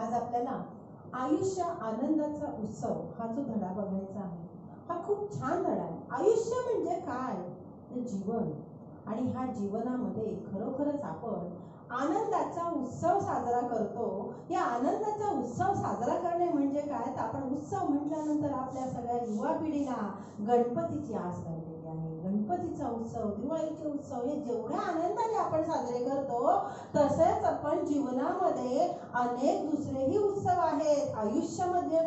आज आपल्याला आयुष्य आनंदाचा उत्सव हा जो धडा बघायचा आहे, हा खूप छान धडा आहे. आयुष्य म्हणजे काय? तर जीवन. आणि ह्या जीवनामध्ये खरोखरच आपण आनंदाचा उत्सव साजरा करतो. या आनंदाचा उत्सव साजरा करणे म्हणजे काय? तर आपण उत्सव म्हटल्यानंतर आपल्या सगळ्या युवा पिढीला गणपतीची आस लागलेली आहे. गणपतीचा उत्सव, दिवाळीचे उत्सव हे जेवढ्या आनंदाने आपण साजरे करतो, तसेच आपण जीवनामध्ये अनेक दुसरेही उत्सव आहेत. आयुष्यामध्ये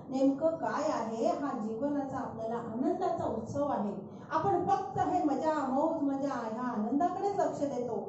नेमकं काय आहे? हा जीवनाचा आपल्याला आनंदाचा उत्सव आहे. आपण फक्त हे मजा मौज मजा ह्या आनंदाकडे लक्ष देतो.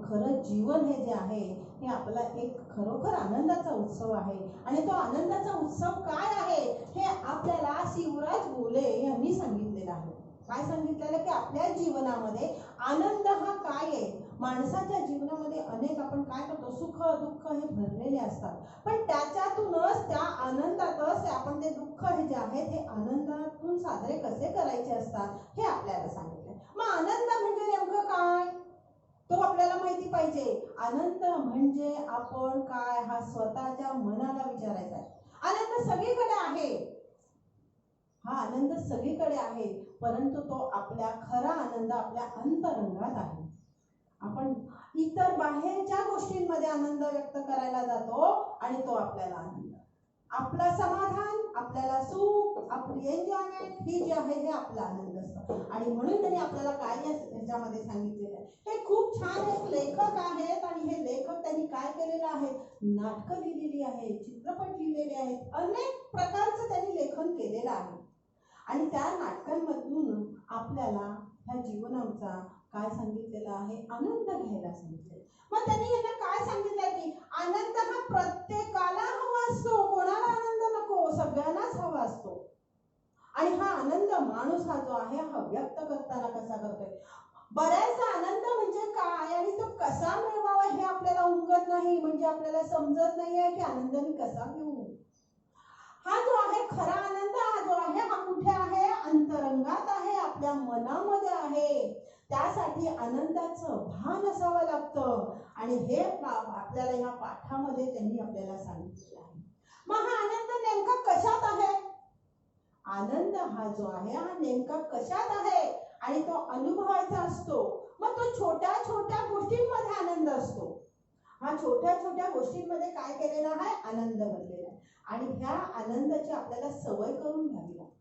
खरं जीवन हे जे आहे हे आपला एक खरोखर आनंदाचा उत्सव आहे. आणि तो आनंदाचा उत्सव काय आहे हे आपल्याला शिवराज घोले यांनी सांगितलेलं आहे. काय सांगितलेलं की आपल्या जीवनामध्ये आनंद हा काय आहे. माणसाच्या जीवनामध्ये अनेक आपण काय करतो, सुख दुःख हे भरलेले असतात, पण त्याच्यातूनच त्या आनंदातच आपण ते दुःख हे जे आहे ते आनंदातून साजरे कसे करायचे असतात हे आपल्याला सांगितलं. मग आनंद म्हणजे नेमकं काय तो आपल्याला माहिती पाहिजे. आनंद म्हणजे आपण काय हा स्वतःच्या मनाला विचारायचा आहे. आनंद सगळीकडे आहे, हा आनंद सगळीकडे आहे, परंतु तो आपल्या खरा आनंद आपल्या अंतरंगात आहे. आपण इतर बाहेरच्या गोष्टींमध्ये आनंद व्यक्त करायला जातो आणि तो आपल्याला आनंद, आपला समाधान, आपल्याला सुख, आपली एन्जॉयमेंट ही जी आहे हे आपला आनंद असतो. आणि म्हणून त्यांनी आपल्याला काय याच्यामध्ये सांगितलेलं आहे. हे खूप छान एक लेखक आहेत आणि हे लेखक त्यांनी काय केलेलं आहे, नाटकं लिहिलेली आहेत, चित्रपट लिहिलेले आहेत, अनेक प्रकारचं त्यांनी लेखन केलेलं आहे. आणि त्या नाटकांमधून आपल्याला ह्या जीवनाचा काय सांगितलेलं आहे, आनंद घ्यायला सांगितले. मग त्यांनी यांना काय सांगितलं की आनंद हा प्रत्येकाला हवा असतो, कोणाला आनंद नको, सगळ्यांनाच हवा असतो. आणि हा आनंद माणूस हा जो आहे हा व्यक्त करताना कसा करतोय. बऱ्याचदा आनंद म्हणजे काय आणि तो कसा मिळवावा हे आपल्याला उमगत नाही, म्हणजे आपल्याला समजत नाहीये की आनंद मी कसा घेऊ. हा जो आहे खरा आनंद हा जो आहे हा कुठे आहे, अंतरंगात आहे, आपल्या मनामध्ये आहे. त्यासाठी आनंदाचं भान असावं लागतं आणि हे आपल्याला ह्या पाठामध्ये त्यांनी आपल्याला सांगितलेलं आहे. मग हा आनंद नेमका कशात आहे? आनंद हा जो आहे हा नेमका कशात आहे आणि तो अनुभवायचा असतो. मग तो छोट्या छोट्या गोष्टींमध्ये आनंद असतो. हा छोट्या छोट्या गोष्टींमध्ये काय केलेला आहे, आनंद भरलेला आहे. आणि ह्या आनंदाची आपल्याला सवय करून घ्यावी लागते.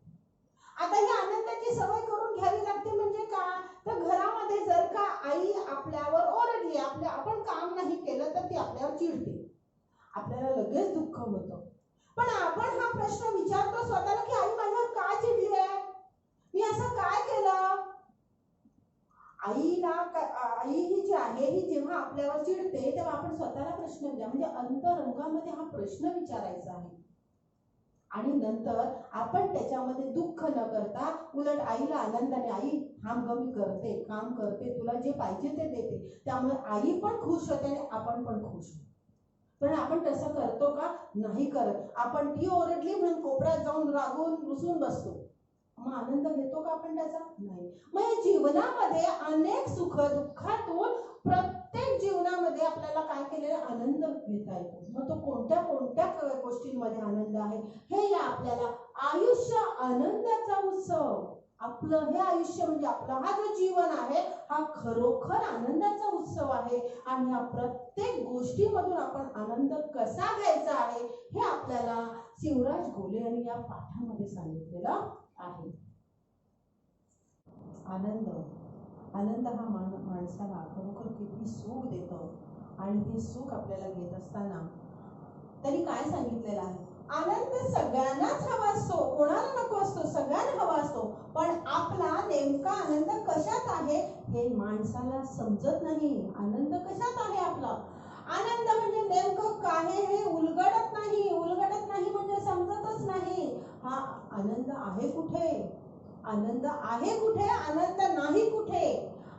आता ही आनंदाची सवय करून घ्यावी लागते म्हणजे काय, तर घरामध्ये जर का आई आपल्यावर ओरडली, आपण काम नाही केलं तर ती आपल्यावर चिडते, आपल्याला लगेच दुःख होतं. पण आपण हा प्रश्न विचारतो स्वतःला की आई माझ्यावर का चिडली आहे, मी असं काय केलं. आई ही जी आहे ही जेव्हा आपल्यावर चिडते तेव्हा आपण स्वतःला प्रश्न विचार, म्हणजे अंतरंगामध्ये हा प्रश्न विचारायचा आहे. आणि नंतर आपण त्याच्यामध्ये दुःख न करता उलट आईला आनंदाने, आई थांब ग मी करते, काम करते, तुला जे पाहिजे ते देते, त्यामुळे आई पण खुश होते आणि आपण पण खुश होतो. पण आपण तसं करतो का? नाही करत. आपण ती ओरडली म्हणून कोपऱ्यात जाऊन रागून रुसून बसतो. मग आनंद घेतो का आपण त्याचा? नाही. मग जीवनामध्ये अनेक सुख दुःखातून प्रत्येक जीवनामध्ये आपल्याला काय केलेलं आनंद घेता येतो. मग तो कोणत्या कोणत्या गोष्टींमध्ये आनंद आहे हे या आपल्याला आयुष्य आनंदाचा उत्सव, आपलं हे आयुष्य म्हणजे आपला हा जो जीवन आहे हा खरोखर आनंदाचा उत्सव आहे. आणि या प्रत्येक गोष्टीमधून आपण आनंद कसा घ्यायचा आहे हे आपल्याला शिवराज घोले यांनी या पाठामध्ये सांगितलेलं आहे. आनंद हा माणसाला खरोखर किती सुख देतो. आणि हे सुख आपल्याला घेत असताना त्यांनी काय सांगितलेलं आहे, आनंद सगळ्यांनाच हवा असतो, कोणाला नको असतो, सगळ्यांना हवा असतो. पण आपला नेमका आनंद कशात आहे हे माणसाला समजत नाही. आनंद कशात आहे आपला, आनंद म्हणजे नेमकं काय हे उलगडत नाही म्हणजे समजतच नाही. हा आनंद आहे कुठे, आनंद आहे कुठे, आनंद नाही कुठे.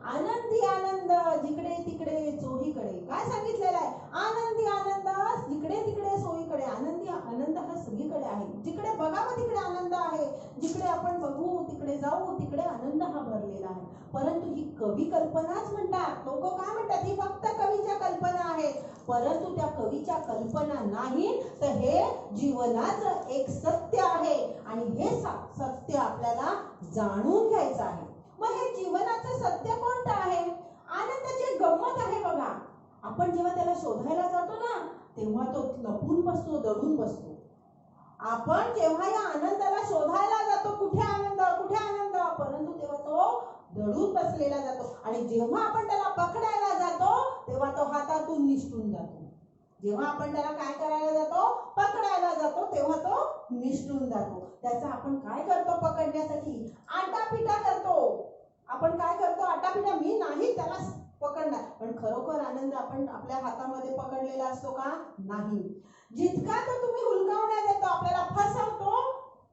आनंदी आनंद जिकडे तिकडे चोहीकडे, काय सांगितलेलं आहे, आनंदी आनंद जिकडे तिकडे सोयीकडे. आनंदी आनंद हा सगळीकडे आहे, जिकडे बघावं तिकडे आनंद आहे. जिकडे आपण बघू, तिकडे जाऊ, तिकडे आनंद हा भरलेला आहे. परंतु ही कवी कल्पनाच म्हणतात. लोक काय म्हणतात, ही फक्त कवीच्या कल्पना आहेत. परंतु त्या कवीच्या कल्पना नाही, तर हे जीवनाचं एक सत्य आहे आणि हे सत्य आपल्याला जाणून घ्यायचं आहे. मग हे जीवनाचं सत्य कोणतं आहे? आनंदाची गंमत आहे बघा. आपण जेव्हा त्याला शोधायला जातो ना, तेव्हा तो लपून बसतो, दडून बसतो. आपण जेव्हा या आनंदाला शोधायला जातो, कुठे आनंद, कुठे आनंद, परंतु तेव्हा तो दडून बसलेला जातो. आणि जेव्हा आपण त्याला पकडायला जातो, तेव्हा तो हातातून निसटून जातो. जेव्हा आपण त्याला काय करायला जातो, पकडायला जातो, तेव्हा तो निसटून जातो. त्याचा आपण काय करतो, पकडण्यासाठी आटापिटा करतो. आपण काय करतो, आटापिटा. मी नाही त्याला पकडणार. पण खरोखर आनंद आपण आपल्या हातामध्ये पकडलेला असतो का? नाही. जितका तो तुम्ही हुलकावण्यात येतो, आपल्याला फसवतो,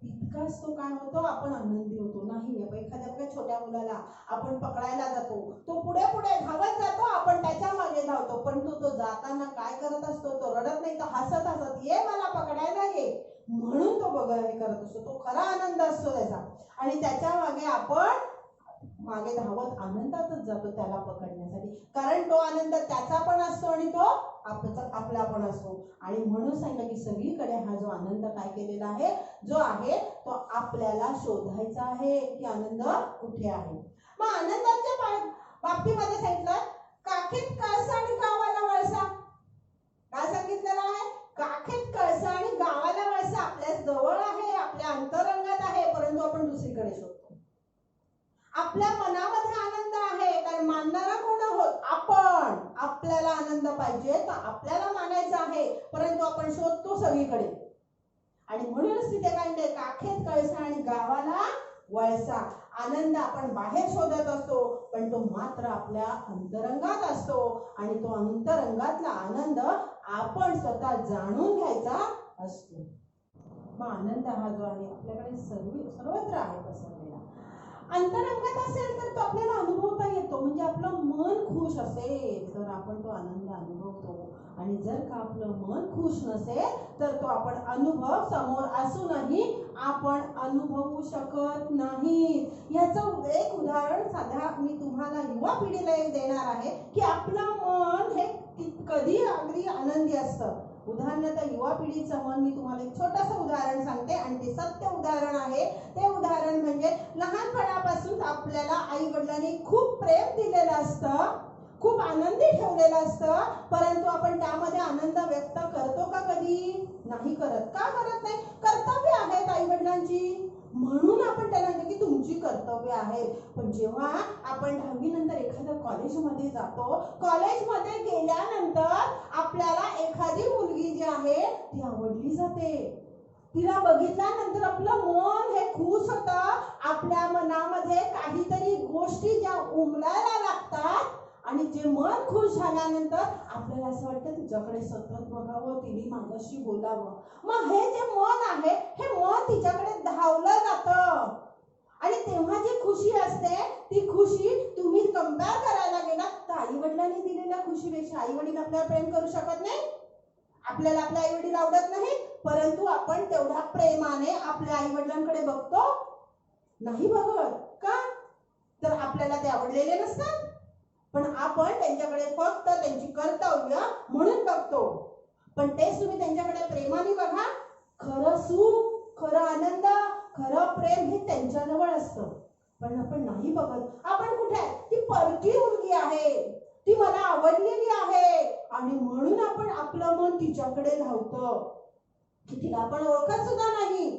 तितकाच तो काय होतो, आपण आनंदी होतो. नाही, एखाद्या छोट्या मुलाला आपण पकडायला जातो, तो पुढे पुढे धावत जातो, आपण त्याच्या मागे धावतो, पण तो जाताना काय करत असतो, तो रडत नाही, तो हसत हसत ये मला पकडायला ये म्हणून तो बघायला करत असतो. तो खरा आनंद असतो त्याचा. आणि त्याच्या मागे आपण मागे धावत आनंदातच जातो त्याला पकडण्यासाठी. कारण तो आनंद त्याचा पण असतो आणि तो आपला पण असतो. आणि म्हणून सांगितलं की सगळीकडे हा जो आनंद काय केलेला आहे, जो आहे तो आपल्याला शोधायचा आहे की आनंद कुठे आहे. मग आनंदाच्या बाबतीमध्ये सांगितलं, काखेत कळसा आणि गावाला वळसा. काय सांगितलेलं आहे? काखेत कळसा आणि गावाला वळसा. आपल्या जवळ आहे, आपल्या अंतरंगात आहे, परंतु आपण दुसरीकडे शोधतो. आपल्या मनामध्ये आनंद आहे, कारण मानणारा कोण आहोत आपण. आपल्याला आनंद पाहिजे तर आपल्याला मानायचा आहे, परंतु आपण शोधतो सगळीकडे. आणि म्हणूनच तिथे काय म्हणते, काखेत कळसा आणि गावाला वळसा. आनंद आपण बाहेर शोधत असतो, पण तो मात्र आपल्या अंतरंगात असतो. आणि तो अंतरंगातला आनंद आपण स्वतः जाणून घ्यायचा असतो. मग आनंद हा जो आहे आपल्याकडे सर्वत्र आहे पसरलेला. अंतरंगात असेल तर तो आपल्याला अनुभवता येतो. म्हणजे आपलं मन खुश असेल तर आपण तो आनंद अनुभवतो. आणि जर का आपलं मन खुश नसेल तर तो आपण अनुभव समोर असूनही आपण अनुभवू शकत नाही. याचं एक उदाहरण साध्या मी तुम्हाला युवा पिढीला एक देणार आहे की आपलं मन हे कधी अगदी आनंदी असतं. उदाहरणार्थ युवा पिढीचं मन मी तुम्हाला एक छोटंसं उदाहरण सांगते आणि ते सत्य उदाहरण आहे. ते उदाहरण म्हणजे लहानपणापासून आपल्याला आई वडिलांनी खूप प्रेम दिलेलं असतं, खूप आनंदी ठेवलेलं असतं, परंतु आपण त्यामध्ये आनंद व्यक्त करतो का? कधी नाही करत. का करत नाही? कर्तव्य आहेत आई वडिलांची, म्हणून आपण त्याला म्हणतो की तुमची कर्तव्य आहे. पण जेव्हा आपण 10वी नंतर एखाद्या कॉलेजमध्ये जातो, कॉलेजमध्ये गेल्यानंतर आपल्याला एखादी मुलगी जी आहे ती आवडली जाते. तिला बघितल्यानंतर आपलं मन हे खुश होतं. आपल्या मनामध्ये काहीतरी गोष्टी ज्या उमलायला लागतात आणि जे मन खुश झाल्यानंतर आपल्याला असं वाटतं तिच्याकडे सतत बघावं, तिने माझ्याशी बोलावं. मग हे जे मन आहे हे मन तिच्याकडे धावलं जातं. आणि तेव्हा जी खुशी असते ती खुशी तुम्ही कंपेअर करायला गेलात तर आई वडिलांनी दिलेल्या खुशीपेक्षा आई वडील आपल्याला प्रेम करू शकत नाही. आपल्याला आपले आई वडील आवडत नाही, परंतु आपण तेवढ्या प्रेमाने आपल्या आई वडिलांकडे बघतो नाही बघत. का? तर आपल्याला ते आवडलेले नसतात, पण आपण त्यांच्याकडे फक्त त्यांची कर्तव्य म्हणून बघतो. पण तेच तुम्ही त्यांच्याकडे प्रेमाने बघा, खरं सुख, खरं आनंद, खरं प्रेम हे त्यांच्याजवळ असतं. पण आपण नाही बघत. आपण कुठे आहे? ती परकी मुलगी आहे, ती मला आवडलेली आहे आणि म्हणून आपण आपलं मन तिच्याकडे धावतं की तिला आपण ओळखत सुद्धा नाही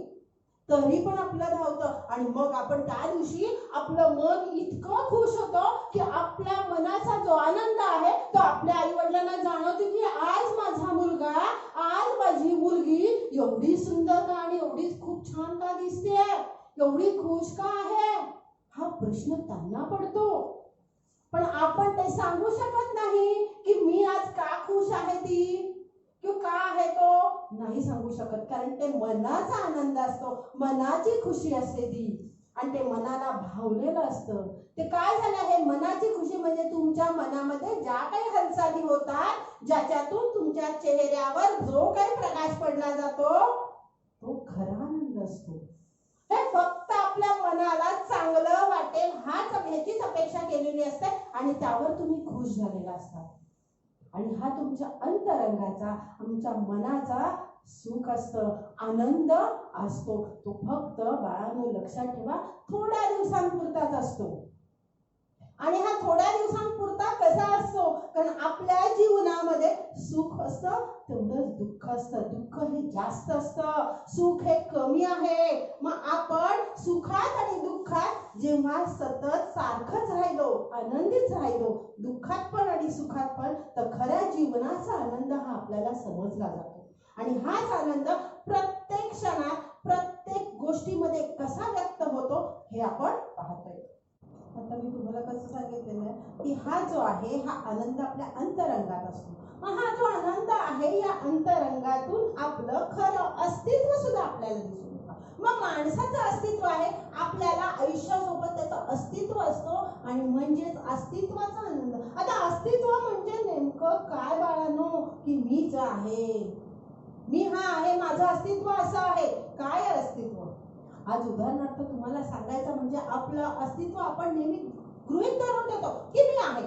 तरी पण आपलं धावतं. आणि मग आपण त्या दिवशी आपलं मन इतकं खुश होतं की आपल्या मनाचा जो आनंद आहे तो आपल्या आई वडिलांना जाणवतो की आज माझा मुलगा, आज माझी मुलगी एवढी सुंदर का आणि एवढी खूप छान का दिसते, एवढी खुश का आहे, हा प्रश्न त्यांना पडतो. पण आपण ते सांगू शकत नाही की मी आज का खुश आहे, ती किंवा का आहे तो नाही सांगू शकत. कारण ते मनाचा आनंद असतो, मनाची खुशी असते ती आणि ते मनाला भावलेलं असतं. ते काय झालं, हे मनाची खुशी म्हणजे तुमच्या मनामध्ये ज्या काही हालचाली होतात, ज्याच्यातून तुमच्या चेहऱ्यावर जो काही प्रकाश पडला जातो तो खरा आनंद असतो. हे फक्त आपल्या मनाला चांगलं वाटेल ह्याचीच अपेक्षा केलेली असते आणि त्यावर तुम्ही खुश झालेला असता. आणि हा तुमच्या अंतरंगाचा, आमच्या मनाचा सुख असतं, आनंद असतो. तो फक्त बाळांनो लक्षात ठेवा, थोड्या दिवसांपुरताच असतो. आणि हा थोड्या दिवसांपुरता कसा असतो? कारण आपल्या जीवनामध्ये सुख असतं तेवढंच दुःख असतं. दुःख हे जास्त असतं, सुख हे कमी आहे. मग आपण सुखात आणि दुःखात जेव्हा सतत सारखंच राहिलो, आनंदीच राहिलो, दुःखात पण आणि सुखात पण, तर खऱ्या जीवनाचा आनंद हा आपल्याला समजला जातो. आणि हाच आनंद प्रत्येक क्षणात प्रत्येक गोष्टीमध्ये कसा व्यक्त होतो हे आपण पाहतोय. आता मी तुम्हाला कसं सांगितलेलं आहे की हा जो आहे हा आनंद आपल्या अंतरंगात असतो. मग हा जो आनंद आहे या अंतरंगातून आपलं खरं अस्तित्व सुद्धा आपल्याला दिसून येतं. मग माणसाचं अस्तित्व आहे, आपल्याला आयुष्यासोबत त्याचं अस्तित्व असतो आणि म्हणजेच अस्तित्वाचा आनंद. आता अस्तित्व म्हणजे नेमकं काय बाळांनो? की मीच आहे, मी हा आहे, माझं अस्तित्व असं आहे. काय अस्तित्व? आज उदाहरणार्थ तुम्हाला सांगायचं म्हणजे आपलं अस्तित्व आपण नेहमी गृहीत धरून देतो की मी आहे,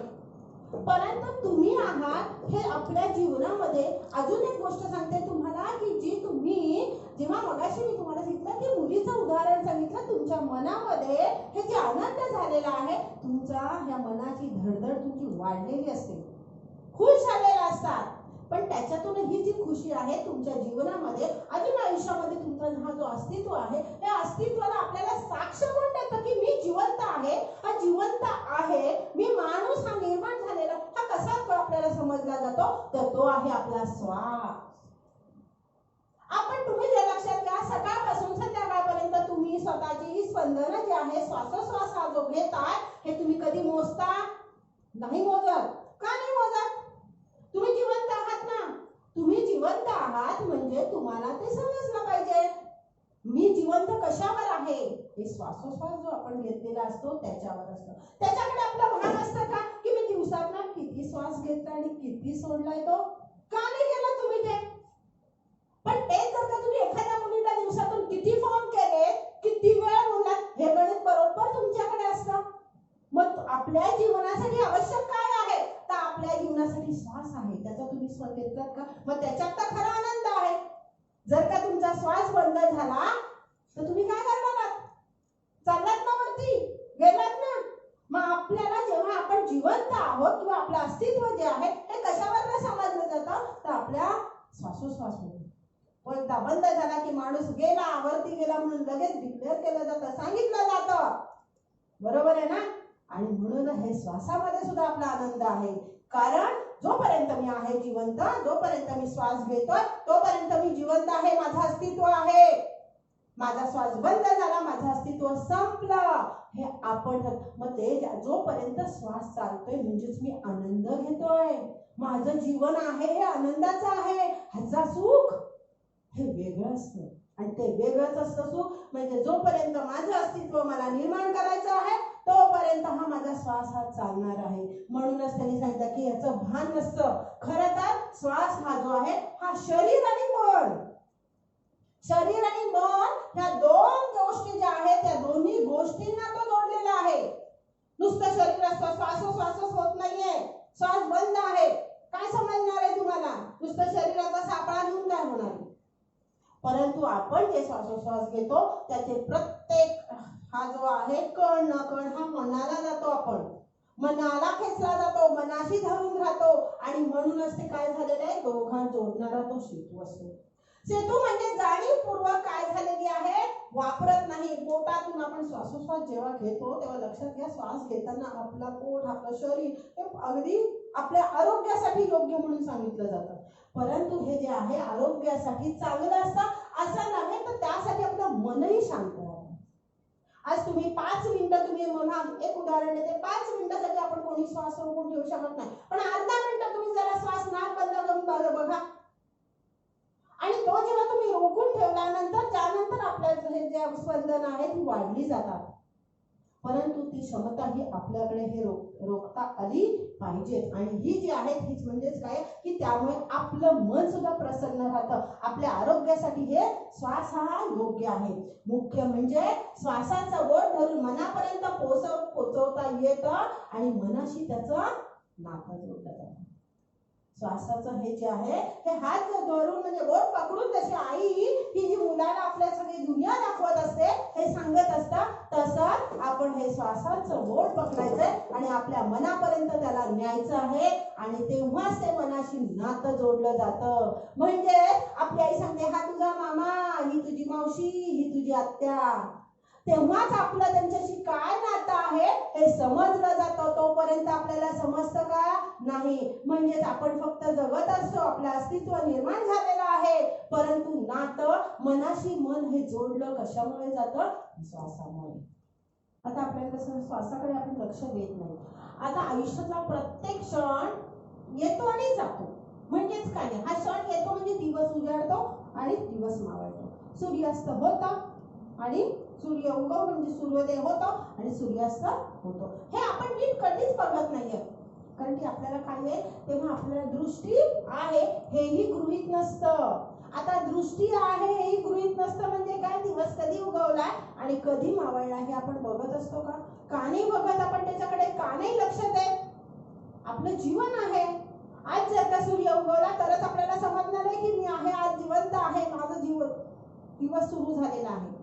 परंतु तुम्ही आहात हे आपल्या जीवनामध्ये. अजून एक गोष्ट सांगते तुम्हाला की जी तुम्ही जेव्हा मगाशी मी तुम्हाला सांगितलं की मुलीचं उदाहरण सांगितलं, तुमच्या मनामध्ये हे जे आनंद झालेला आहे, तुमच्या ह्या मनाची धडधड तुमची वाढलेली असते, खुश झालेला असतात. पण त्याच्यातून ही जी खुशी आहे तुमच्या जीवनामध्ये, अजून आयुष्यामध्ये तुमचा हा जो अस्तित्व आहे, या अस्तित्वाला आपल्याला साक्ष कोण देतं की मी जिवंत आहे, हा जिवंत आहे, मी माणूस हा निर्माण झालेला. हा कसा आपल्याला समजला जातो? तर तो आहे आपला श्वास. आपण तुम्ही जे लक्षात घ्या, सकाळपासून संध्याकाळपर्यंत तुम्ही स्वतःची स्पंदन जे आहे, श्वासोश्वास हा जो घेताय, हे तुम्ही कधी मोजता? नाही मोजत. का नाही मोजत? तुम्ही जिवंत आहात ना. तुम्ही जिवंत आहात म्हणजे तुम्हाला ते समजलं पाहिजे, मी जिवंत कशावर आहे? हे श्वासोश्वास जो आपण घेतलेला असतो त्याच्यावर असतं. त्याच्याकडे आपलं भान असतं का की मी दिवसातून किती श्वास घेतला आणि किती सोडलाय? तो का नाही केला तुम्ही ते? पण तेच जर का तुम्ही एखाद्या मुलीला दिवसातून किती फोन केले, किती वेळ बोललात, हे गणित बरोबर तुमच्याकडे असतं. मग आपल्या जीवनासाठी आवश्यक काय आहे? तर आपल्या जीवनासाठी श्वास आहे, त्याचा तुम्ही श्वास घेतलात का? मग त्याच्यात तर खरा आनंद आहे. जर का तुमचा श्वास बंद झाला तर तुम्ही काय करणार? चाललात ना वरती, गेलात ना. मग आपल्याला जेव्हा आपण जिवंत आहोत किंवा आपलं अस्तित्व जे आहे हे कशावर समजलं जातं? तर आपल्या श्वासोश्वासमध्ये. एकदा बंद झाला की माणूस गेला, वरती गेला म्हणून लगेच डिक्लेअर केलं जातं, सांगितलं जातं. बरोबर आहे ना? आणि म्हणून हे श्वासामध्ये सुद्धा आपला आनंद आहे. कारण जोपर्यंत मी आहे जिवंत, जोपर्यंत मी श्वास घेतोय, तोपर्यंत मी जिवंत आहे, माझं अस्तित्व आहे. माझा श्वास बंद झाला, माझं अस्तित्व संपलं. हे आपण मग ते जोपर्यंत श्वास चालतोय म्हणजेच मी आनंद घेतोय, माझं जीवन आहे हे आनंदाचं आहे. ह्याचा सुख हे वेगळं असतं आणि ते वेगळंच असतं सुख. म्हणजे जोपर्यंत माझं अस्तित्व मला निर्माण करायचं आहे तोपर्यंत हा माझा श्वास हा चालणार आहे. म्हणूनच त्यांनी सांगितलं की याचं भान नसतं. खरं तर श्वास हा जो आहे हा शरीर आणि मन, शरीर आणि मन ह्या दोन गोष्टी ज्या आहेत त्या दोन्ही गोष्टींना तो जोडलेला आहे. नुसतं शरीर असतं, श्वासोश्वासच होत नाहीये, श्वास बंद आहे, काय समजणार आहे तुम्हाला? नुसतं शरीराचा सापळा घेऊन काय होणार? परंतु आपण जे श्वासोश्वास घेतो त्याचे प्रत्येक हा जो आहे कण न कण हा मनाला जातो, आपण मनाला खेचला जातो, मनाशी धरून राहतो. आणि म्हणूनच ते काय झालेलं आहे, दोघां जोडणारा तो सेतू असतो. सेतू म्हणजे जाणीवपूर्वक काय झालेली आहे, वापरत नाही. पोटातून आपण श्वासोश्वास जेव्हा घेतो तेव्हा लक्षात घ्या, श्वास घेताना आपला पोट, आपलं शरीर हे अगदी आपल्या आरोग्यासाठी योग्य म्हणून सांगितलं जातं. परंतु हे जे आहे आरोग्यासाठी चांगलं असतं असं नव्हे, तर त्यासाठी आपलं मनही शांत राहतं. आज तुम्ही 5 मिनिटं तुम्ही म्हणा, एक उदाहरण देते, 5 मिनिटासाठी आपण कोणी श्वास रोखून ठेवू शकत नाही, पण अर्धा मिनिट तुम्ही जरा श्वास नाक बंद करून बघा. आणि तो जेव्हा तुम्ही रोखून ठेवल्यानंतर त्यानंतर आपल्याला हे जे स्पंदन आहे ती वाढली जातात. परंतु ती क्षमता ही आपल्याकडे हे रोखता आली पाहिजेत. आणि ही जी आहेत हीच म्हणजेच काय की त्यामुळे आपलं मन सुद्धा प्रसन्न राहतं. आपल्या आरोग्यासाठी हे श्वास हा योग्य आहे. मुख्य म्हणजे श्वासाचं बोट धरून मनापर्यंत पोचवता येतं आणि मनाशी त्याचं नातं जोडलं जातं. श्वासाचं हे जे आहे हे हात धरून म्हणजे बोट पकडून जशी आई ही जी मुलाला आपल्या सगळी दुनिया दाखवत असते हे सांगत असतात, तसं आपण हे श्वासाचं बोट पकडायचंय आणि आपल्या मनापर्यंत त्याला न्यायचं आहे. आणि तेव्हाच ते मनाशी नातं जोडलं जातं. म्हणजे आपली आई सांगते हा तुझा मामा, ही तुझी मावशी, ही तुझी आत्या. तेव्हाच आपलं त्यांच्याशी काय नातं आहे हे समजलं जातं. तोपर्यंत आपल्याला समजतं का नाही. म्हणजेच आपण फक्त जगत असतो, आपलं अस्तित्व निर्माण झालेलं आहे, परंतु नातं मनाशी मन हे जोडलं कशामुळे जातं? श्वासामुळे. आता आपल्याला कसं श्वासाकडे आपण लक्ष देत नाही. आता आयुष्यातला प्रत्येक क्षण येतो आणि जातो. म्हणजेच काय नाही, हा क्षण येतो म्हणजे दिवस उजाडतो आणि दिवस मावळतो. सूर्यास्त होता आणि सूर्य उगव म्हणजे सूर्योदय होतो आणि सूर्यास्त होतो. हे आपण नीट कधीच बघत नाहीये. कारण की आपल्याला काय आहे तेव्हा आपल्याला दृष्टी आहे हेही गृहीत नसतं. आता दृष्टी आहे हेही गृहीत नसतं म्हणजे काय, दिवस कधी उगवलाय आणि कधी मावळला हे आपण बघत असतो का? का नाही बघत आपण त्याच्याकडे? का नाही लक्ष देत? आपलं जीवन आहे. आज जर का सूर्य उगवला तरच आपल्याला समजणार आहे की मी आहे, आज जिवंत आहे, माझं जीवन दिवस सुरू झालेला आहे.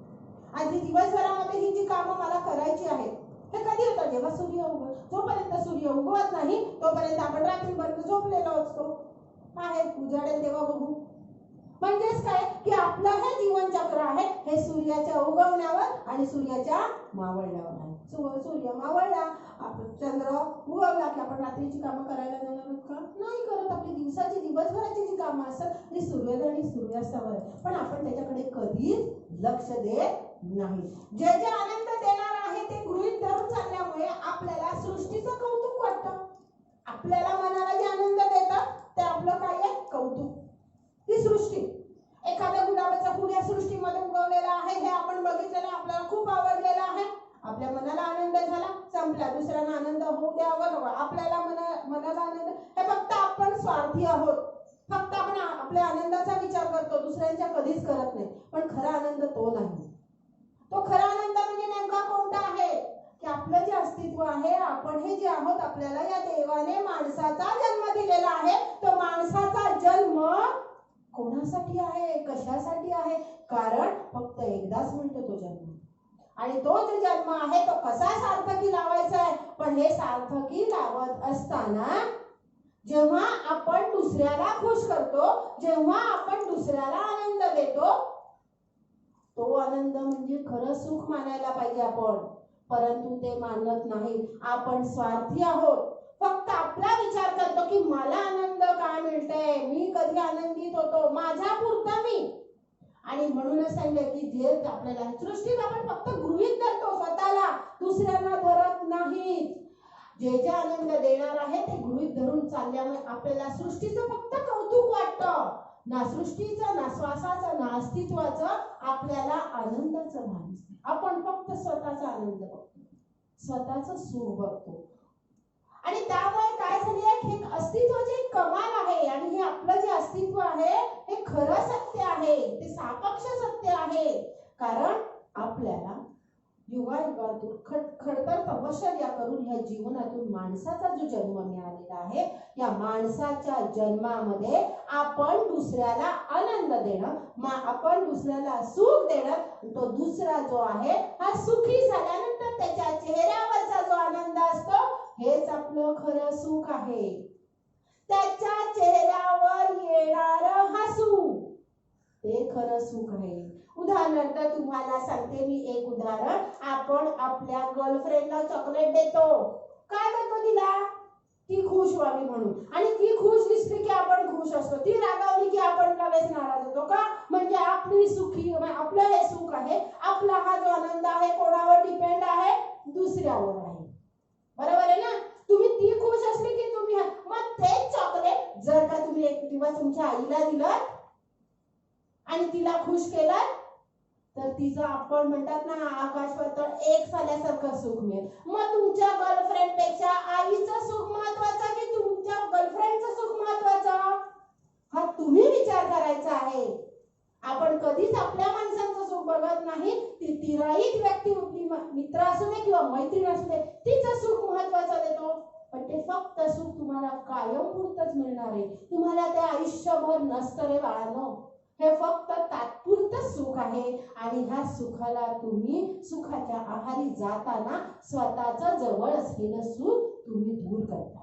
आज दिवसभरामध्ये ही जी कामं मला करायची आहेत हे कधी होतं? जेव्हा सूर्य उगवतो. जोपर्यंत सूर्य उगवत नाही तोपर्यंत आपण रात्रीपर्यंत झोपलेलो असतो. आहे उजाडेल तेव्हा बघू. म्हणजेच काय की आपलं हे जीवन चक्र आहे हे सूर्याच्या उगवण्यावर आणि सूर्याच्या मावळण्यावर आहे. सूर्य मावळला, चंद्र उगवला की आपण रात्रीची कामं करायला जाणार आहोत का? नाही करत. आपली दिवसाची दिवसभराची जी कामं असतात ती सूर्योदय आणि सूर्यास्तावर आहे, पण आपण त्याच्याकडे कधीच लक्ष देत नाही. जे जे आनंद देणार आहे ते गृहीत धरून चालल्यामुळे आपल्याला सृष्टीचं कौतुक वाटतं. आपल्याला मनाला जे आनंद देतं ते आपलं काय आहे? कौतुक. ही सृष्टी, एखाद्या गुलाबाचा फूल या सृष्टीमध्ये उगवलेला आहे हे आपण बघितलेलं, आपल्याला खूप आवडलेलं आहे, आपल्या मनाला आनंद झाला, संपला. दुसऱ्यांना आनंद होऊ द्यावा, आपल्याला मनाला आनंद. हे फक्त आपण स्वार्थी आहोत. फक्त आपण आपल्या आनंदाचा विचार करतो, दुसऱ्यांच्या कधीच करत नाही. पण खरा आनंद तो नाही. तो खरा आनंद म्हणजे नेमका कोणता आहे की आपलं जे अस्तित्व आहे, आपण हे जे आहोत, आपल्याला या देवाने माणसाचा जन्म दिलेला आहे. तो माणसाचा जन्म कोणासाठी आहे, कशासाठी आहे? कारण फक्त एकदाच मिळतो तो जन्म, आणि तो जो जन्म आहे तो कसा सार्थकी लावायचा आहे. पण हे सार्थकी लावत असताना जेव्हा आपण दुसऱ्याला खुश करतो, जेव्हा आपण दुसऱ्याला आनंद देतो, तो आनंद म्हणजे खरं सुख मानायला पाहिजे आपण. परंतु ते मानत नाही. आपण स्वार्थी आहोत. फक्त आपला विचार करतो की मला आनंद काय मिळतंय, मी कधी आनंदित होतो, माझ्या पुरता मी. आणि म्हणूनच सांगितलं की जे आपल्याला सृष्टीत आपण फक्त गृहीत धरतो स्वतःला, दुसऱ्यांना धरत नाही. जे जे आनंद देणार आहे ते गृहीत धरून चालल्यामुळे आपल्याला सृष्टीचं फक्त कौतुक वाटतं. ना सृष्टीचं, ना श्वासाचं, ना अस्तित्वाचं आपल्याला आनंदाचं भान नसतं. आपण फक्त स्वतःचा आनंद बघतो, स्वतःचं सुख बघतो. आणि त्यामुळे काय झाले, हे अस्तित्वाचे कमाल आहे. आणि हे आपलं जे अस्तित्व आहे हे खरं सत्य आहे, ते सापेक्ष सत्य आहे. कारण आपल्याला युगायुगातून खडतर तपश्चर्या करून ह्या जीवनातून माणसाचा जो जन्म मिळालेला आहे, या माणसाच्या जन्मामध्ये आपण दुसऱ्याला आनंद देणं, आपण दुसऱ्याला सुख देणं, तो दुसरा जो आहे हा सुखी झाल्यानंतर त्याच्या चेहऱ्यावरचा जो आनंद असतो हेच आपलं खरं सुख आहे. त्याच्या चेहऱ्यावर येणारं हसू ते खरं सुख आहे. उदाहरणार्थ तुम्हाला सांगते मी एक उदाहरण. आपण आपल्या गर्लफ्रेंडला चॉकलेट देतो, काय करतो तिला? ती खुश व्हावी म्हणून. आणि ती खुश दिसली की आपण खुश असतो, ती रागावली की आपण लगेच नाराज होतो. का? म्हणजे आपली सुखी, आपलं हे सुख आहे, आपला हा जो आनंद आहे कोणावर डिपेंड आहे? दुसऱ्यावर आहे. बरोबर आहे ना? तुम्ही ती खुश असली की तुम्ही, मग तेच चॉकलेट जर का तुम्ही एक दिवस तुमच्या आईला दिलं आणि तिला खुश केलं तर तिचं आपण म्हणतात ना आकाश पातळ एक झाल्यासारखं सुख मिळेल. मग तुमच्या गर्लफ्रेंड पेक्षा आईचं सुख महत्वाचं की चिराईत व्यक्ती आपली मित्र असू दे किंवा मैत्रीण असू दे, तिचं सुख महत्वाचं देतो, पण ते फक्त सुख तुम्हाला कायम पुरतच मिळणार आहे. तुम्हाला ते आयुष्यभर नसतं रे बाळांनो. हे फक्त तात्पुरतं सुख आहे आणि ह्या सुखाला तुम्ही सुखाच्या आहारी जाताना स्वतःचं जवळ असलेलं सुख तुम्ही दूर करताय.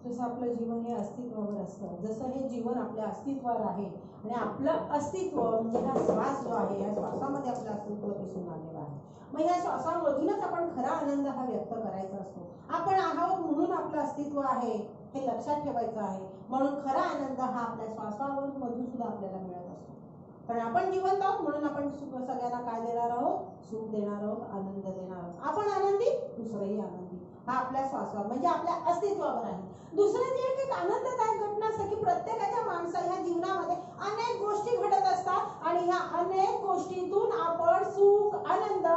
जसं आपलं जीवन हे अस्तित्वावर असतं, जसं हे जीवन आपल्या अस्तित्वावर आहे आणि आपलं अस्तित्व म्हणजे हा श्वास जो आहे, या श्वासामध्ये आपलं अस्तित्व दिसून आलेलं आहे. मग या श्वासामधूनच आपण खरा आनंद हा व्यक्त करायचा असतो. आपण आहोत म्हणून आपलं अस्तित्व आहे हे लक्षात ठेवायचं आहे. म्हणून खरा आनंद हा आपल्या श्वासावर मधून सुद्धा आपल्याला मिळत असतो. पण आपण जिवंत आहोत म्हणून आपण सुख सगळ्यांना काय देणार आहोत? सुख देणार आहोत, आनंद देणार आहोत. आपण आनंदी, दुसरंही आनंदी. हा आपल्या श्वासावर म्हणजे आपल्या अस्तित्वावर आहे. दुसरं जे एक आनंददायक घटना असते की प्रत्येकाच्या ह्या जीवनामध्ये अनेक गोष्टी घडत असतात आणि ह्या अनेक गोष्टीतून आपण सुख आनंद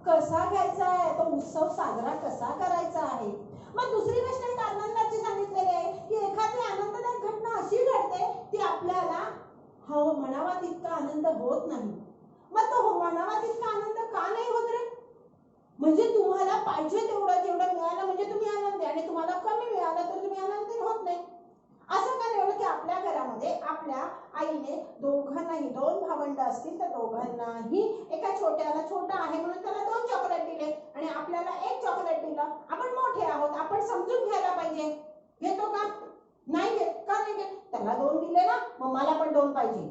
कसा घ्यायचा आहे, तो उत्सव साजरा कसा करायचा आहे. मग दुसरी गोष्ट एक आनंदाची सांगितलेली आहे की एखादी आनंददायक घटना अशी घडते ती आपल्याला म्हणावा तितका आनंद होत नाही. मग तो म्हणावा तितका आनंद का नाही होत रे? म्हणजे तुम्हाला पाहिजे तेवढं जेवढं मिळालं म्हणजे तुम्ही आनंदी, आणि तुम्हाला कमी मिळालं तर तुम्ही आनंदी होत नाही. असं का नाही की आपल्या घरामध्ये आपल्या आईने दोघांनाही, 2 भावंड असतील तर दोघांनाही एका छोट्याला, छोटा आहे म्हणून त्याला 2 चॉकलेट दिले आणि आपल्याला 1 चॉकलेट दिलं. आपण मोठे आहोत, आपण समजून घ्यायला पाहिजे. घेतो का? नाही घेत. का नाही घेत? त्याला 2 दिले ना, मग मला पण 2 पाहिजे.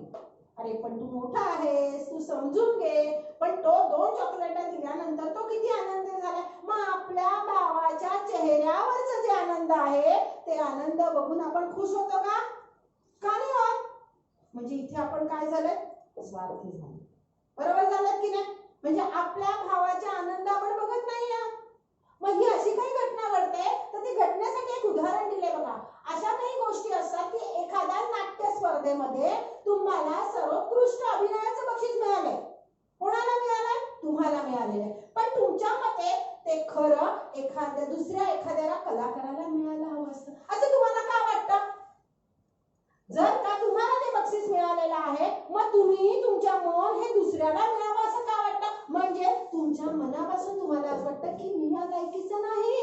अरे पण तू मोठा आहेस, तू समजून घे. पण तो 2 चॉकलेट दिल्यानंतर तो किती आनंदी झाला. मग आपल्या भावाच्या चेहऱ्यावरचा जे आनंद आहे ते आनंद बघून आपण खुश होतो का? का नाही होत? म्हणजे इथे आपण काय झालं? स्वार्थी झालो. बरोबर झालं की नाही? म्हणजे आपल्या भावाचा आनंद आपण बघत नाही. मग ही अशी काही घटना घडते तर ती घटनेसाठी एक उदाहरण दिले बघा. अशा काही गोष्टी असतात की एखाद्या नाट्य स्पर्धेमध्ये तुम्हाला सर्वोत्कृष्ट अभिनयाचं बक्षीस मिळालंय. कोणाला मिळालंय? तुम्हाला मिळालेलं. पण तुमच्या मते ते खरं एखाद्याला कलाकाराला मिळायला हवं असतं, असं तुम्हाला का वाटतं? जर का तुम्हाला ते बक्षीस मिळालेलं आहे मग तुम्ही तुमच्या मन हे दुसऱ्याला मिळावं असं का वाटतं? म्हणजे तुमच्या मनापासून तुम्हाला असं वाटतं की मी या लायकीचं नाही.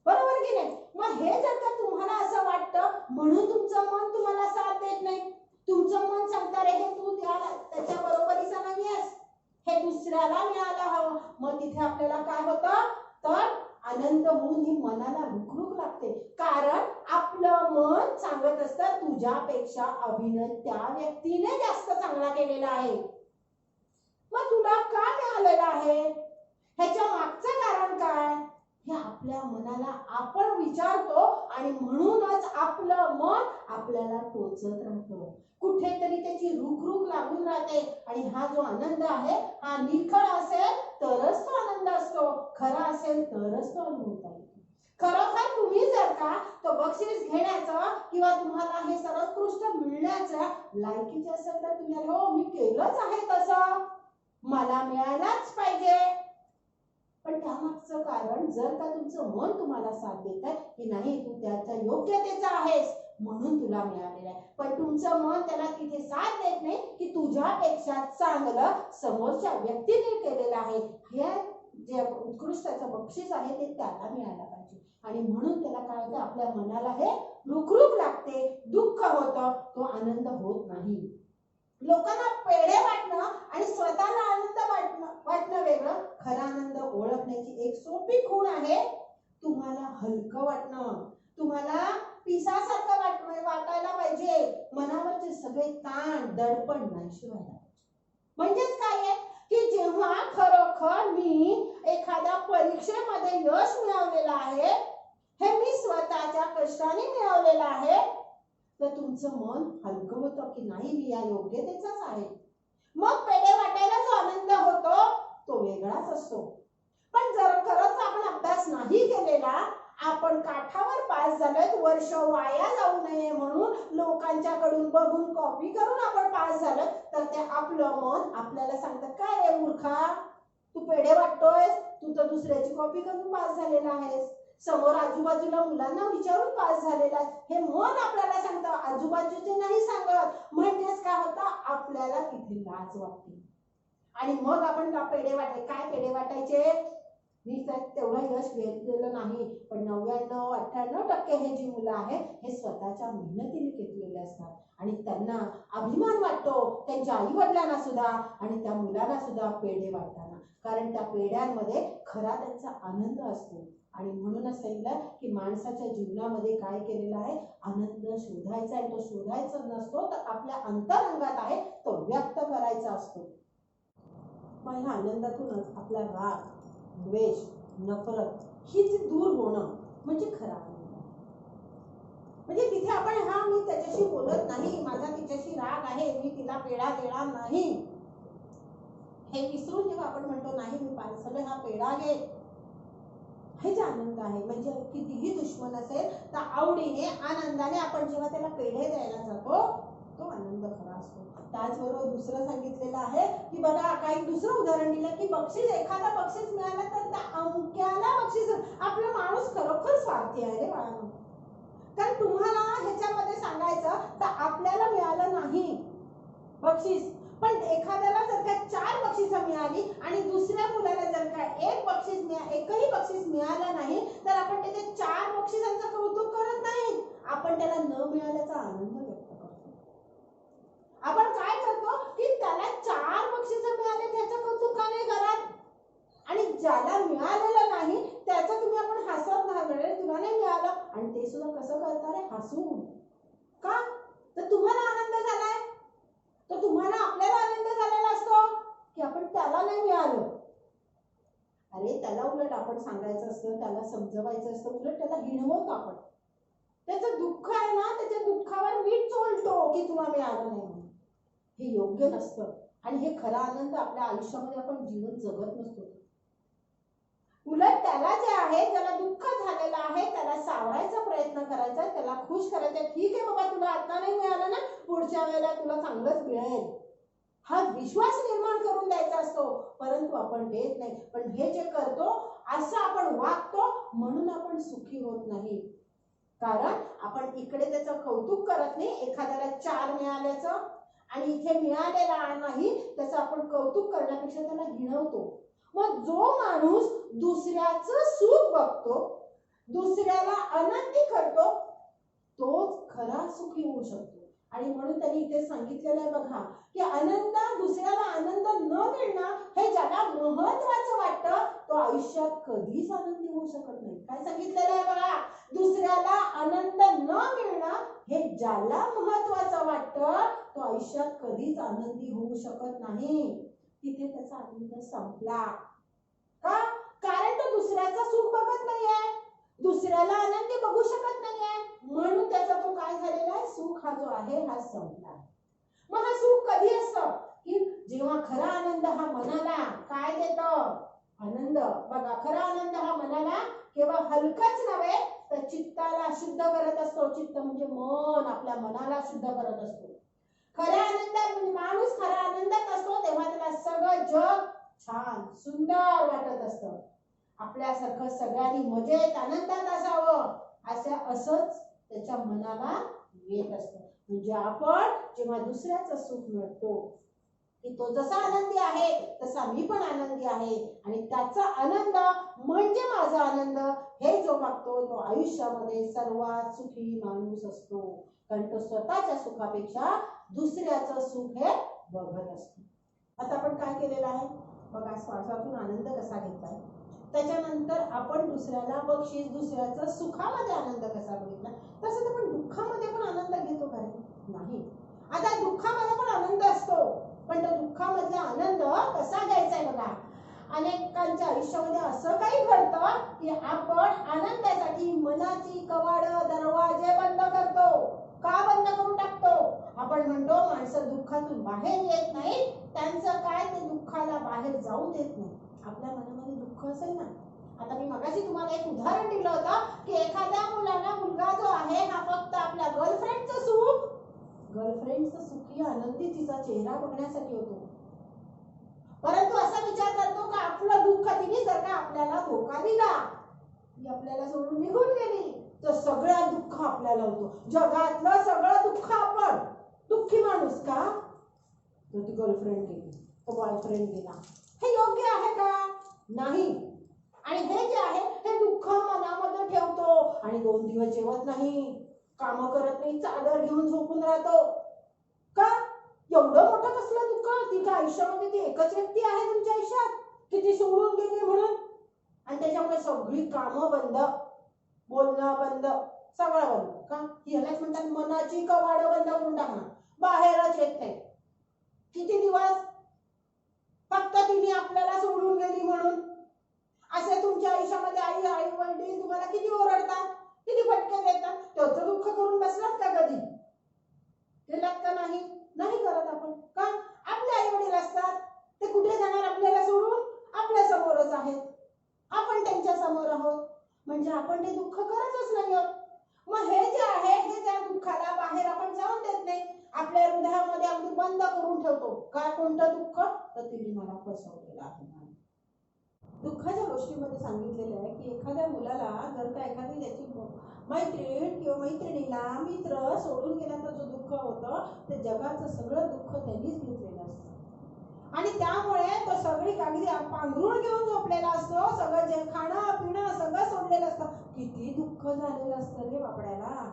बरोबर की नाही? मग हे जर का तुम्हाला असं वाटतं म्हणून तुमचं मन तुम्हाला साथ देत नाही. तुमचं मन सांगतं रे तू त्याच्या बरोबरीचा नाही आहेस, हे दुसऱ्याला मिळायला हवं. मग तिथे आपल्याला काय होतं? तर आनंद होऊन ही मनाला रुखरुख लागते. कारण आपलं मन सांगत असतं तुझ्यापेक्षा अभिनय त्या व्यक्तीने जास्त चांगला केलेला आहे. मग तुला का मिळालेला आहे? ह्याच्या मागचं कारण काय? हे आपल्या मनाला आपण विचारतो आणि म्हणूनच आपलं मन आपल्याला टोचत राहतं. कुठेतरी त्याची रुखरुख लागून राहते आणि हा जो आनंद आहे हा निखळ असेल तरच तो आनंद असतो, खरा असेल तरच तो अनुभवता येतो. खरोखर तुम्ही जर का तो बक्षीस घेण्याचं किंवा तुम्हाला हे सर्वोत्कृष्ट मिळण्याचं लायकीचे असेल तर तुम्ही हो मी केलंच आहे तसं, मला मिळायलाच पाहिजे. पण त्यामागचं कारण जर का तुमचं मन तुम्हाला साथ देत आहे की नाही तू त्याच्या योग्यतेचा आहेस म्हणून तुला मिळालेलं आहे, पण तुमचं मन त्याला तिथे साथ देत नाही की तुझ्यापेक्षा चांगलं समोरच्या व्यक्तीने केलेलं आहे, हे जे उत्कृष्टाचं बक्षीस आहे ते त्याला मिळायला पाहिजे. आणि म्हणून त्याला काय होतं? आपल्या मनाला हे रुखरुख लागते, दुःख होतं, तो आनंद होत नाही. लोकांना पेढे वाटणं आणि स्वतःला आनंद वाटणं वेगळं. खरा आनंद ओळखण्याची एक सोपी खूण आहे तुम्हाला हलकं वाटणं, तुम्हाला पिसासारखं वाटायला पाहिजे. मनावरचे सगळे ताण दडपण नाहीशी व्हायला पाहिजे. म्हणजेच काय आहे की जेव्हा खरोखर मी एखाद्या परीक्षेमध्ये यश मिळवलेलं आहे, हे मी स्वतःच्या कष्टाने मिळवलेलं आहे, तर तुमचं मन हलकं होतं की नाही मी या योग्यतेचाच आहे. मग पेढे वाटायला जो आनंद होतो तो वेगळाच असतो. पण जर खरंच आपण अभ्यास नाही केलेला, आपण काठावर पास झालोय, वर्ष वाया जाऊ नये म्हणून लोकांच्याकडून बघून कॉपी करून आपण पास झालो, तर ते आपलं मन आपल्याला सांगतं काय रे मूर्खा, तू पेढे वाटतोयस, तू तर दुसऱ्याची कॉपी करून पास झालेला आहेस, समोर आजूबाजूला मुलांना विचारून पास झालेला आहे, हे मन आपल्याला सांगतं, आजूबाजूचे नाही सांगत. म्हणजेच काय होतं? आपल्याला तिथे लाज वाटते. आणि मग आपण पेढे वाटायचे. काय पेढे वाटायचे? मी तेवढं यश घेतलेलं नाही, पण 99-98% हे जी मुलं आहेत हे स्वतःच्या मेहनतीने घेतलेले असतात आणि त्यांना अभिमान वाटतो त्यांच्या आई वडिलांना सुद्धा आणि त्या मुलांना सुद्धा पेढे वाटताना, कारण त्या पेढ्यांमध्ये खरा त्यांचा आनंद असतो. आणि म्हणूनच सांगितलं की माणसाच्या जीवनामध्ये काय केलेलं आहे, आनंद शोधायचा आहे. तो शोधायचा नसतो तर आपल्या अंतरंगात आहे तो व्यक्त करायचा असतो. मग ह्या आनंदातूनच आपला राग, द्वेष, नफरत ही जी दूर होणं म्हणजे खरा आनंद. म्हणजे तिथे आपण मी त्याच्याशी बोलत नाही, माझा तिच्याशी राग आहे, मी तिला पेढा देणार नाही, हे विसरून जेव्हा आपण म्हणतो नाही मी पार्सल हा पेढा घे, हे जे आनंद आहे, म्हणजे कितीही दुश्मन असेल तर आवडीने आनंदाने आपण जेव्हा त्याला पेढे द्यायला जातो तो आनंद खरा असतो. त्याचबरोबर दुसरं सांगितलेलं आहे की बघा, काही दुसरं उदाहरण दिलं की बक्षीस, एखादा बक्षीस मिळालं तर त्या अमुक्याला बक्षीस. आपला माणूस खरोखर स्वार्थी आहे रे बाळांनो. कारण तुम्हाला ह्याच्यामध्ये सांगायचं तर आपल्याला मिळालं नाही बक्षीस, पण एखाद्याला जर का 4 बक्षीस मिळाली आणि दुसऱ्या मुलाला जर का एकही बक्षीस मिळालं नाही तर आपण त्याच्या 4 बक्षिसांचं कौतुक करत नाही, आपण त्याला न मिळाल्याचा आनंद व्यक्त करतो. आपण काय करतो की त्याला 4 बक्षीस मिळाले त्याचं कौतुक का नाही करत, आणि ज्याला मिळालेलं नाही त्याचं तुम्ही आपण हसत नाही, तुला नाही मिळालं, आणि ते सुद्धा कसं करता रे, हसून. का तर तुम्हाला आनंद झालाय, तर तुम्हाला आपल्याला आनंद झालेला असतो की आपण त्याला नाही मिळालं. अरे त्याला उलट आपण सांगायचं असतं, त्याला समजवायचं असतं, उलट त्याला हिणवतो आपण. त्याचं दुःख आहे ना, त्याच्या दुःखावर मीठ चोळतो की तुला मिळालं नाही. हे योग्य नसतं आणि हे खरा आनंद आपल्या आयुष्यामध्ये आपण जीवन जगत नसतो. उलट त्याला जे आहे, ज्याला दुःख झालेलं आहे त्याला सावरायचा प्रयत्न करायचा, त्याला खुश करायचं. ठीक आहे बाबा, तुला आता नाही मिळालं ना, पुढच्या वेळेला तुला चांगलंच मिळेल, हा विश्वास निर्माण करून द्यायचा असतो. परंतु आपण देत नाही. पण हे जे करतो असं आपण वागतो म्हणून आपण सुखी होत नाही, कारण आपण इकडे त्याचं कौतुक करत नाही, एखाद्याला 4 मिळाल्याचं आणि इथे मिळालेला नाही त्याचं आपण कौतुक करण्यापेक्षा त्याला हिणवतो. मग जो माणूस दुसऱ्याचं सुख बघतो, दुसऱ्याला आनंदी करतो, तोच खरा सुखी होऊ शकतो. आणि म्हणून त्यांनी इथे सांगितलेलं आहे बघा की आनंद, दुसऱ्याला आनंद न मिळणं हे ज्याला महत्वाचं वाटतं तो आयुष्यात कधीच आनंदी होऊ शकत नाही. काय सांगितलेलं आहे बघा, दुसऱ्याला आनंद न मिळणं हे ज्याला महत्वाचं वाटतं तो आयुष्यात कधीच आनंदी होऊ शकत नाही. तिथे त्याचा आनंद संपला. का? कारण तो दुसऱ्याचं सुख बघत नाहीये, दुसऱ्याला आनंदी बघू शकत नाहीये, म्हणून त्याचा तो काय झालेला आहे, सुख हा जो आहे हा संपला. मग हा सुख कधी असतं की जेव्हा खरा आनंद हा मनाला काय देतो, आनंद. बघा, खरा आनंद हा मनाला केवळ हलकाच नव्हे तर चित्ताला शुद्ध करत असतो. चित्त म्हणजे मन, आपल्या मनाला शुद्ध करत असतो. खऱ्या आनंदात माणूस खऱ्या आनंदात असतो तेव्हा त्याला सगळं जग छान सुंदर वाटत असतं. आपल्यासारखं सगळ्यांनी मजेत आनंदात असावं असंच त्याच्या मनाला येत असतं. म्हणजे आपण जेव्हा दुसऱ्याचं सुख मिळतो की तो जसा आनंदी आहे तसा मी पण आनंदी आहे आणि त्याचा आनंद म्हणजे माझा आनंद, हे जो बघतो तो आयुष्यामध्ये सर्वात सुखी माणूस असतो. कारण तो स्वतःच्या सुखापेक्षा दुसऱ्याचं सुख हे बघत असतो. आता आपण काय केलेलं आहे बघा, श्वासातून आनंद कसा घेतलाय, त्याच्यानंतर आपण दुसऱ्याला बक्षीस, दुसऱ्याचं सुखामध्ये आनंद कसा बघितला, तसंच आपण दुःखामध्ये पण आनंद घेतो का नाही. आता दुःखामध्ये पण आनंद असतो, पण त्या दुःखामधला आनंद कसा घ्यायचा आहे बघा. अनेकांच्या आयुष्यामध्ये असं काही घडतं की आपण आनंदासाठी मनाची कवाड, दरवाजे बंद करतो. का बंद करून टाकतो? आपण म्हणतो माणसं दुःखातून बाहेर येत नाही, त्यांचं काय, ते दुःखाला बाहेर जाऊ देत नाही. आपल्या मनामध्ये दुःख असेल ना, आता मी मगाशी तुम्हाला एक उदाहरण दिलं होतं की एखाद्या मुलगा जो आहे हा फक्त आपल्या गर्लफ्रेंडचं सुखी आनंदी तिचा चेहरा बघण्यासाठी होतो. परंतु असा विचार करतो का आपलं दुःख तिने जर का आपल्याला धोका दिला, ती आपल्याला सोडून निघून गेली, तर सगळं दुःख आपल्याला होतो. जगातलं सगळं दुःख आपण दुःखी माणूस का, तर ती गर्लफ्रेंड गेली, तो बॉयफ्रेंड गेला, हे योग्य आहे का? नाही. आणि हे जे आहे हे दुःख मनामध्ये ठेवतो आणि 2 दिवस जेवत नाही, काम करत नाही, चादर घेऊन झोपून राहतो. का? एवढं मोठं कसलं दुःख? तिच्या आयुष्यामध्ये ती एकच व्यक्ती आहे तुमच्या आयुष्यात की ती सोडून गेली म्हणून, आणि त्याच्यामुळे सगळी कामं बंद, बोलणं बंद, सगळं बंद. का? यालाच म्हणतात मनाची कवाडं बंद करून टाकणं, बाहेरच येत नाही. किती दिवस? फक्त तिने आपल्याला सोडून गेली म्हणून. असे तुमच्या आयुष्यामध्ये आई वडील तुम्हाला किती ओरडतात, किती फटके देतात, त्याचं दुःख करून बसलात का कधी? केलात का? नाही. नाही करत आपण. का? आपले आई वडील असतात, ते कुठे जाणार आपल्याला सोडून? आपल्या समोरच आहेत, आपण त्यांच्या समोर आहोत, म्हणजे आपण ते दुःख करतच नाही आहोत. मग हे जे आहे हे त्या दुःखाला बाहेर आपण जाऊन देत नाही, आपल्या हृदयामध्ये अगदी बंद करून ठेवतो. काय? कोणतं दुःख? तर तिने मला फसवलेलं आहे. दुःखाच्या गोष्टीमध्ये सांगितलेलं आहे की एखाद्या मुलाला जर का एखादी त्याची मैत्रीण किंवा मैत्रिणीला मित्र सोडून गेल्याचं जो दुःख होतं ते जगाचं सगळं दुःख त्यांनीच घेतलेलं असतं, आणि त्यामुळे तो सगळी अगदी पांघरूण घेऊन झोपलेला असतो, सगळं जे खाणं पिणं सगळं सोडलेलं असतं. किती दुःख झालेलं असतं रे बापड्याला.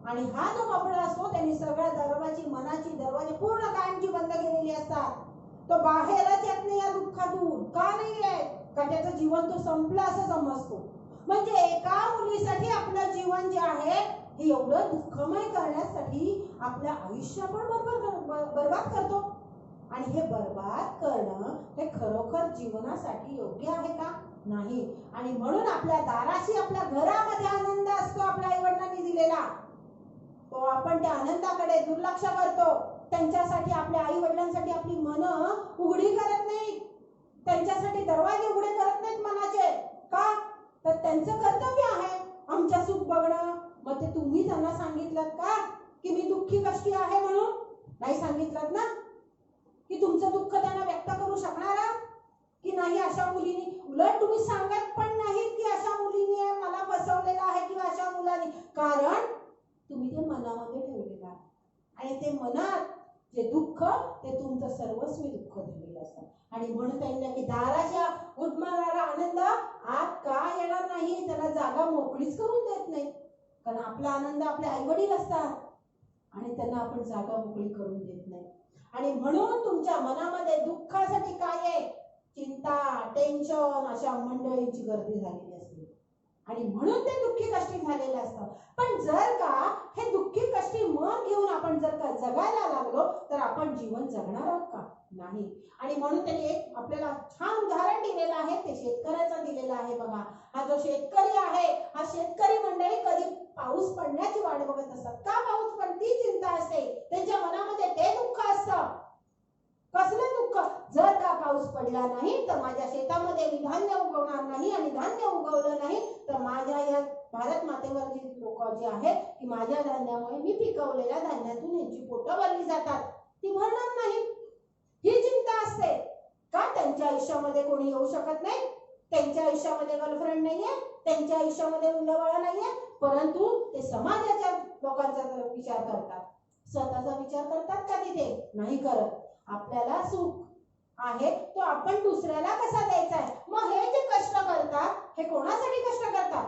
आणि हा जो बापडा असतो त्यांनी सगळ्या दरवाजाची मनाची दरवाजे पूर्ण कायमची बंद केलेली असतात. तो बाहेरच येत नाही या दुःखातून. का नाही येत? का त्याचं जीवन तो संपलं असं समजतो. म्हणजे एका मुलीसाठी आपलं जीवन जे आहे हे एवढं दुःखमय करण्यासाठी आपलं आयुष्य पण बरबाद करतो. आणि हे बरबाद करणं हे खरोखर जीवनासाठी योग्य आहे का? नाही. आणि म्हणून आपल्या दाराशी आपल्या घरामध्ये आनंद असतो आपल्या आई वडिलांनी दिलेला, तो आपण त्या आनंदाकडे दुर्लक्ष करतो. त्यांच्यासाठी आपल्या आई वडिलांसाठी आपली मन उघडी करत नाही, त्यांच्यासाठी दरवाजे उघडे करत नाहीत मनाचे. का? तर त्यांचं कर्तव्य आहे आमच्या सुख बघणं. मग ते तुम्ही त्यांना सांगितलं का की मी दुःखी कशी आहे म्हणून? नाही सांगितलं ना. की तुमचं दुःख त्यांना व्यक्त करू शकणार की नाही अशा मुलीने? उलट तुम्ही सांगत पण नाही की अशा मुलीने मला फसवलेलं आहे किंवा अशा मुलाने, कारण तुम्ही ते मनामध्ये ठेवलेलं आहे, आणि ते मनात जे दुःख ते तुमचं सर्वस्वी दुःख झालेलं असतं. आणि म्हणून त्यांना की दाराच्या उठणारा आनंद आत का येणार नाही, त्याला जागा मोकळीच करून देत नाही. कारण आपला आनंद आपले आई वडील असतात आणि त्यांना आपण जागा मोकळी करून देत नाही. आणि म्हणून तुमच्या मनामध्ये दुःखासाठी काय आहे? चिंता, टेन्शन, अशा मंडळींची गर्दी झालेली असते, आणि म्हणून ते दुःखी कष्टी झालेलं असतं. पण जर का हे दुःखी कष्टी मन घेऊन आपण जर का जगायला लागलो तर आपण जीवन जगणार आहोत का? नाही. आणि म्हणून त्यांनी एक आपल्याला छान उदाहरण दिलेलं आहे, ते शेतकऱ्याचं दिलेलं आहे. बघा, हा जो शेतकरी आहे, हा शेतकरी मंडळी कधी पाऊस पडण्याची वाट बघत असतात. का पाऊस पडती चिंता असते त्यांच्या मनामध्ये, ते दुःख असतं. कसलं दुःख? जर का पाऊस पडला नाही तर माझ्या शेतामध्ये मी धान्य उगवणार नाही, आणि धान्य उगवलं नाही तर माझ्या या भारत मातेवर जी लोक जे आहेत की माझ्या धान्यामुळे मी पिकवलेल्या धान्यातून यांची पोटं भरली जातात, ती भरणार नाही, ही चिंता असते. का? त्यांच्या आयुष्यामध्ये कोणी येऊ शकत नाही, त्यांच्या आयुष्यामध्ये गर्लफ्रेंड नाहीये, त्यांच्या आयुष्यामध्ये मुलंबाळ नाहीये, परंतु ते समाजाच्या लोकांचा विचार करतात. स्वतःचा विचार करतात का? तिथे नाही करत. आपल्याला सुख आहे तो आपण दुसऱ्याला कसा द्यायचा आहे. मग हे जे कष्ट करतात हे कोणासाठी कष्ट करतात?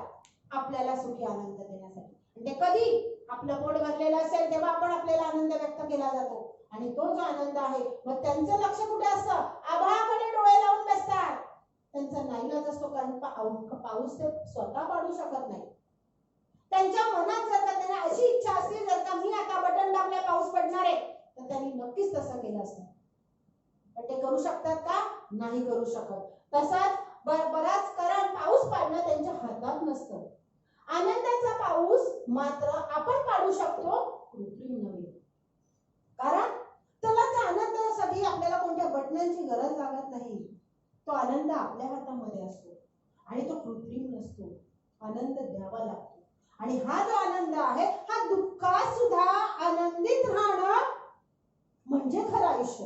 आपल्याला सुखी आनंद देण्यासाठी. म्हणजे कधी आपलं पोट भरलेलं असेल तेव्हा आपण आपल्याला आनंद व्यक्त केला जातो, आणि तो जो आनंद आहे मग त्यांचं लक्ष कुठे असतं? आभाळाकडे डोळे लावून बसतात. त्यांचा नाईलाज असतो, कारण पाऊस ते स्वतः पाडू शकत नाही. त्यांच्या मनात जर का त्यांना अशी इच्छा असली जर का मी आता बटन दाबले पाऊस पडणार आहे, तर त्यांनी नक्कीच तसं केलं असतं. पण ते करू शकतात का? नाही करू शकत. तसाच बराच कारण पाऊस पाडणं त्यांच्या हातात नसतं. आनंदाचा पाऊस मात्र आपण पाडू शकतो, कृत्रिम नव्हे. कारण त्याला त्या आनंदासाठी आपल्याला कोणत्या बटनांची गरज लागत नाही. तो आनंद आपल्या हातामध्ये असतो आणि तो कृत्रिम नसतो. आनंद द्यावा लागतो. आणि हा जो आनंद आहे हा दुःखात सुद्धा आनंदित राहणं म्हणजे खरं आयुष्य.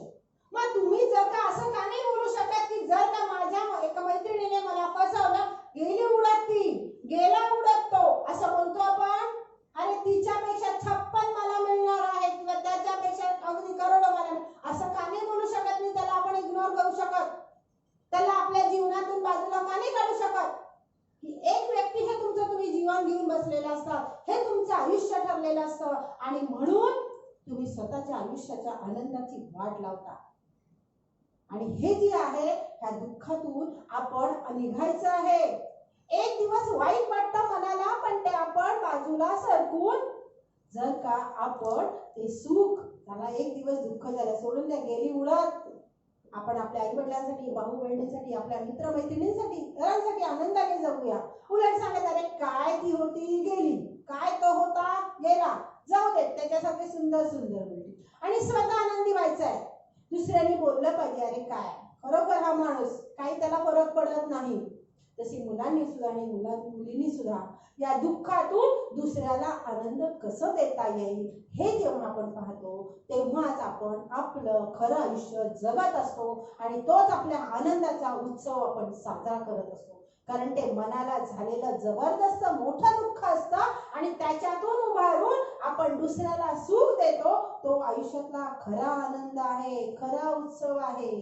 मग तुम्ही जर का असं का नाही बोलू शकत की जर का माझ्या एका मैत्रिणीने मला फसवलं, गेली उडत, ती गेला उडत तो, असं बोलतो आपण. अरे तिच्यापेक्षा 56 मला मिळणार आहे किंवा त्याच्यापेक्षा अगदी करोडो मला, असं का नाही बोलू शकत नाही? त्याला आपण असतात, हे तुमचं आयुष्य ठरलेलं असतं आणि म्हणून तुम्ही स्वतःच्या आयुष्याच्या आनंदाची वाट लावता. आणि हे जे आहे ह्या दुःखातून आपण निघायचं आहे. एक दिवस वाईट वाटतं मनाला, पण ते आपण बाजूला सरकून जर का आपण ते सुख, त्याला एक दिवस दुःख झालं सोडून द्या, गेली उडत. आपण आपल्या आई वडिलांसाठी, भाऊ बहिणींसाठी, आपल्या मित्रमैत्रिणींसाठी, घरांसाठी आनंदाने जगूया. उलट सांगत अरे काय ती होती गेली, काय तो होता गेला, जाऊ दे, त्याच्यासाठी सुंदर सुंदर गोष्टी. आणि स्वतः आनंदी व्हायचं आहे. दुसऱ्यांनी बोललं पाहिजे अरे काय खरोखर हा माणूस, काही त्याला फरक पडत नाही. तशी मुलांनी सुद्धा आणि मुलींनी सुद्धा या दुःखातून दुसऱ्याला आनंद कसं देता येईल हे जेव्हा आपण पाहतो, तेव्हाच आपण आपलं खरं आयुष्य जगत असतो आणि तोच आपल्या आनंदाचा उत्सव आपण साजरा करत असतो. कारण ते मनाला झालेलं जबरदस्त मोठं दुःख असतं आणि त्याच्यातून उभारून आपण दुसऱ्याला सुख देतो. तो आयुष्यातला खरा आनंद आहे, खरा उत्सव आहे.